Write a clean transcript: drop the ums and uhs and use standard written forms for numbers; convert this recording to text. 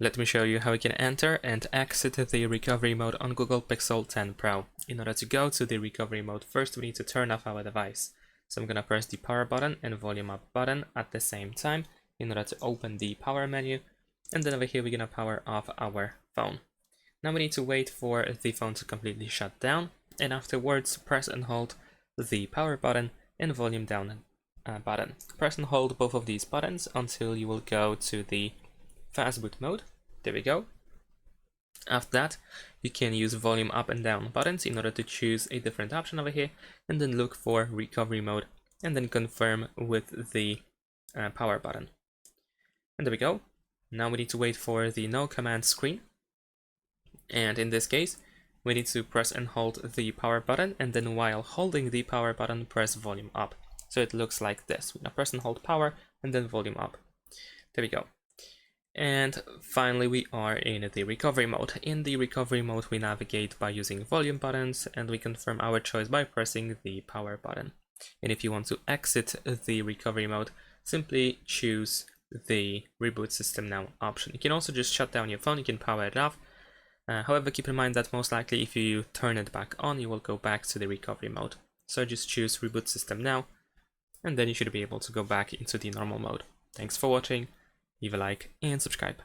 Let me show you how we can enter and exit the recovery mode on Google Pixel 10 Pro. In order to go to the recovery mode, first we need to turn off our device. So I'm gonna press the power button and volume up button at the same time in order to open the power menu. And then over here we're gonna power off our phone. Now we need to wait for the phone to completely shut down, and afterwards press and hold the power button and volume down button. Press and hold both of these buttons until you will go to the fast boot mode. There we go. After that, you can use volume up and down buttons in order to choose a different option over here, and then look for recovery mode, and then confirm with the power button. And there we go. Now we need to wait for the no command screen. And in this case, we need to press and hold the power button, and then while holding the power button, press volume up. So it looks like this. We're gonna press and hold power, and then volume up. There we go. And finally, we are in the recovery mode. In the recovery mode, we navigate by using volume buttons, and we confirm our choice by pressing the power button. And if you want to exit the recovery mode, simply choose the reboot system now option. You can also just shut down your phone, you can power it off. However, keep in mind that most likely if you turn it back on, you will go back to the recovery mode. So just choose reboot system now, and then you should be able to go back into the normal mode. Thanks for watching. Leave a like and subscribe.